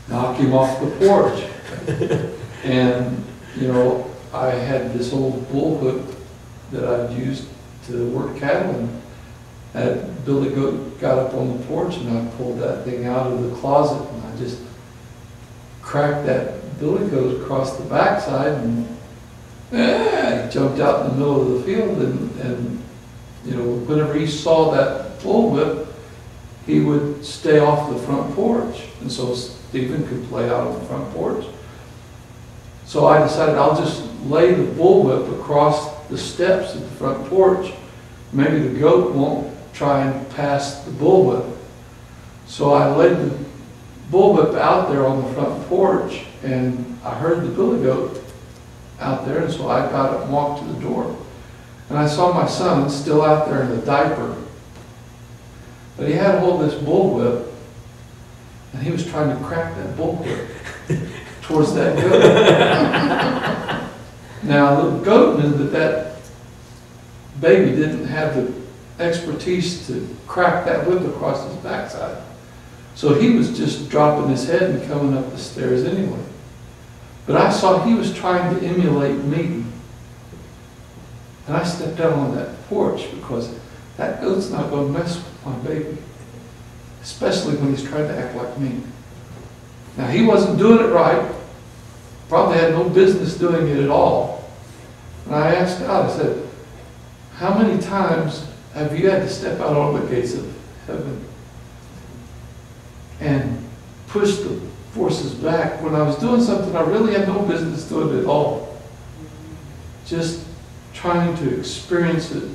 knock him off the porch. And, you know, I had this old bullwhip that I'd used to work cattle, and that billy goat got up on the porch, and I pulled that thing out of the closet, and I just cracked that billy goat across the backside, and he jumped out in the middle of the field, and you know, whenever he saw that bullwhip, he would stay off the front porch, and so Stephen could play out on the front porch. So I decided I'll just lay the bullwhip across the steps of the front porch. Maybe the goat won't try and pass the bullwhip. So I laid the bullwhip out there on the front porch, and I heard the billy goat out there, and so I got up and walked to the door. And I saw my son still out there in the diaper. But he had hold of this bullwhip, and he was trying to crack that bullwhip towards that goat. Now, the goat knew that baby didn't have the expertise to crack that whip across his backside. So he was just dropping his head and coming up the stairs anyway. But I saw he was trying to emulate me. And I stepped out on that porch because that goat's not going to mess with my baby, especially when he's trying to act like me. Now, he wasn't doing it right, probably had no business doing it at all. And I asked God, I said, how many times have you had to step out on the gates of heaven and push the forces back when I was doing something I really had no business doing at all. Just trying to experience it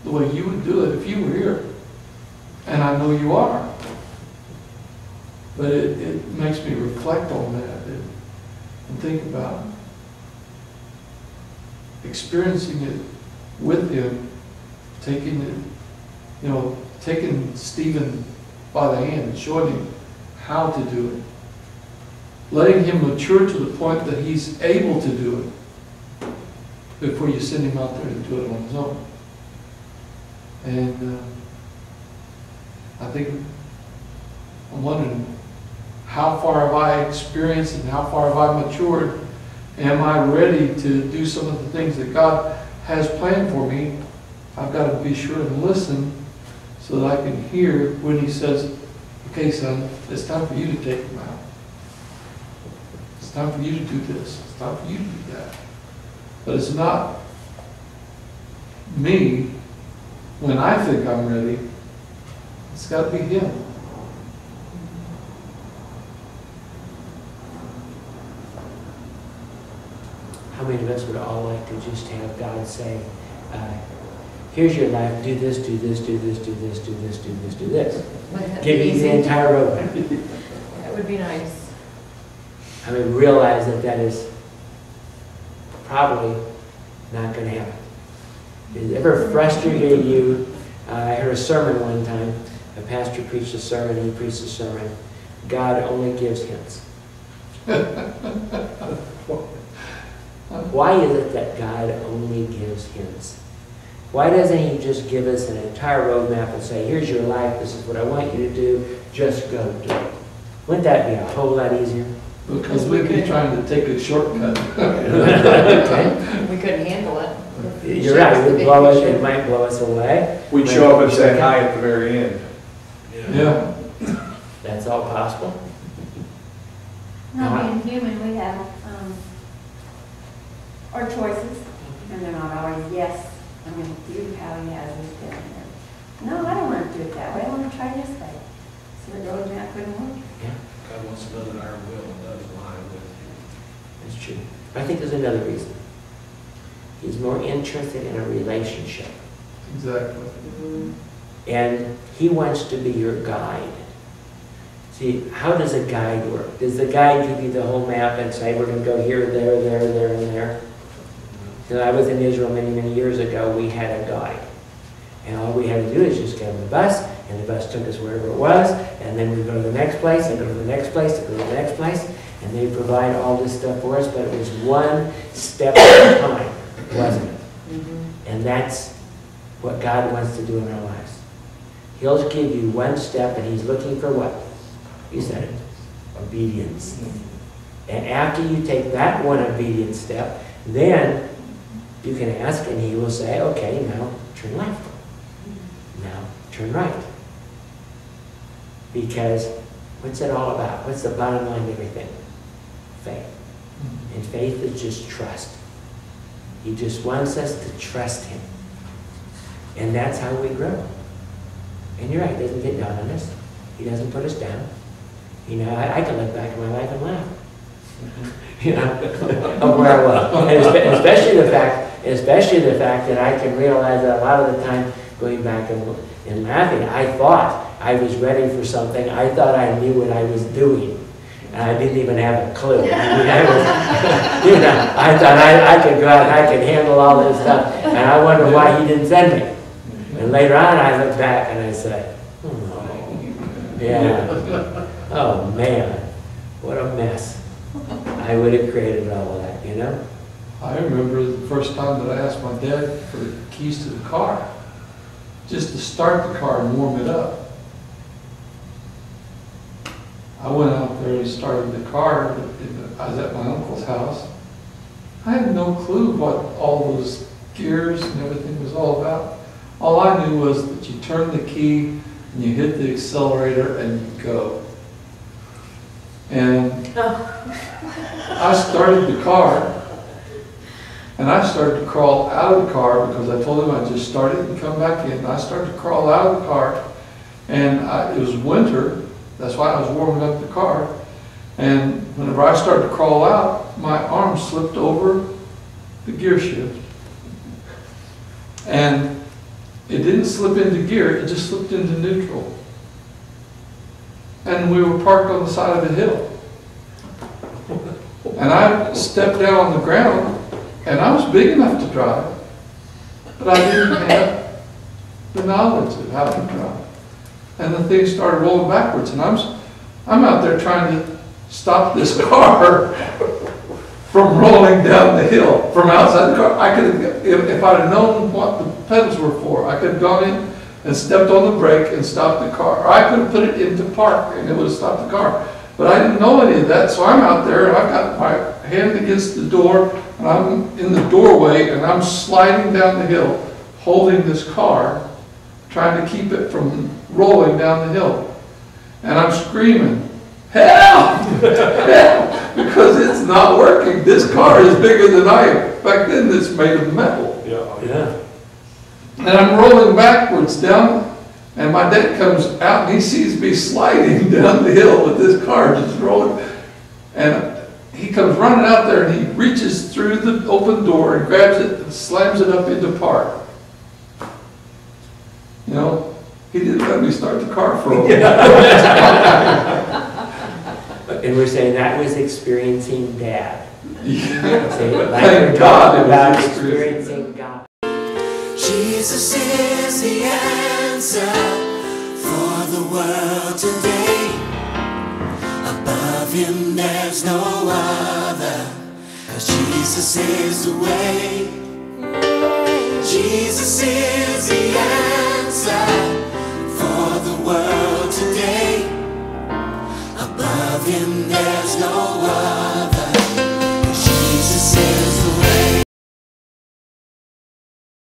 the way you would do it if you were here. And I know you are. But it makes me reflect on that and think about experiencing it with him, taking it, you know, taking Stephen by the hand and showing him how to do it. Letting him mature to the point that he's able to do it before you send him out there to do it on his own. And I think, I'm wondering, how far have I experienced and how far have I matured? Am I ready to do some of the things that God has planned for me? I've got to be sure and listen so that I can hear when he says, okay, son, it's time for you to take him out. It's time for you to do this. It's time for you to do that. But it's not me when I think I'm ready. It's got to be him. How many of us would all like to just have God say, here's your life, do this, do this, do this, do this, do this, do this, do this. Give you the entire roadmap. That would be nice. I mean, realize that that is probably not going to happen. Has it ever frustrated you? I heard a sermon one time. A pastor preached a sermon, he preached a sermon. God only gives hints. Why is it that God only gives hints? Why doesn't he just give us an entire roadmap and say, here's your life, this is what I want you to do, just go do it? Wouldn't that be a whole lot easier? Because we'd be trying to take a shortcut. Okay. We couldn't handle it. You're right, it might blow us away. We'd show up and say hi at the very end. Yeah. That's all possible. Not being human, we have our choices, and they're not always, yes, I'm going to do how he has us doing it. No, I don't want to do it that way. I want to try this way. So the roadmap wouldn't work. Yeah, God wants to know that our will does line with him. that's true. I think there's another reason. He's more interested in a relationship. Exactly. And he wants to be your guide. See, how does a guide work? Does the guide give you the whole map and say, we're going to go here, there, there, there, and there? When I was in Israel many, many years ago, we had a guide. And all we had to do is just get on the bus, and the bus took us wherever it was, and then we'd go to the next place, and go to the next place, and go to the next place, and they'd provide all this stuff for us, but it was one step at a time, wasn't it? And that's what God wants to do in our lives. He'll give you one step, and he's looking for what? You said it. Obedience. And after you take that one obedient step, then you can ask, and he will say, okay, now turn left. Now turn right. Because what's it all about? What's the bottom line of everything? Faith. And faith is just trust. He just wants us to trust him. And that's how we grow. And you're right, he doesn't get down on us. He doesn't put us down. You know, I can look back at my life and laugh. You know, of where I was. And especially the fact that I can realize that a lot of the time, going back and laughing, I thought I was ready for something. I thought I knew what I was doing. And I didn't even have a clue. I mean, I thought I could go out and I could handle all this stuff. And I wonder why he didn't send me. And later on, I look back and I say, oh, yeah. Oh, man. What a mess. I would have created all of that, you know? I remember the first time that I asked my dad for the keys to the car, just to start the car and warm it up. I went out there and started the car. I was at my uncle's house. I had no clue what all those gears and everything was all about. All I knew was that you turn the key and you hit the accelerator and you go. And I started the car, and I started to crawl out of the car because I told him I'd just start it and come back in. And I started to crawl out of the car, and it was winter. That's why I was warming up the car. And whenever I started to crawl out, my arm slipped over the gear shift. And it didn't slip into gear, it just slipped into neutral. And we were parked on the side of a hill. And I stepped down on the ground, and I was big enough to drive, but I didn't have the knowledge of how to drive. And the thing started rolling backwards, and I'm out there trying to stop this car from rolling down the hill from outside the car. I could have, if I'd have known what the pedals were for, I could have gone in and stepped on the brake and stopped the car. Or I could have put it into park and it would have stopped the car. But I didn't know any of that, so I'm out there and I've got my hand against the door and I'm in the doorway and I'm sliding down the hill holding this car, trying to keep it from rolling down the hill. And I'm screaming, help! Help! Because it's not working. This car is bigger than I am. Back then, it's made of metal. Yeah. And I'm rolling backwards down, and my dad comes out and he sees me sliding down the hill with this car just rolling. And he comes running out there and he reaches through the open door and grabs it and slams it up into park. You know, he didn't let me start the car for a while. And we're saying that was experiencing Dad. Yeah. Thank God about experiencing God. Jesus is the answer for the world today. Above him there's no other, 'cause Jesus is the way. Jesus is the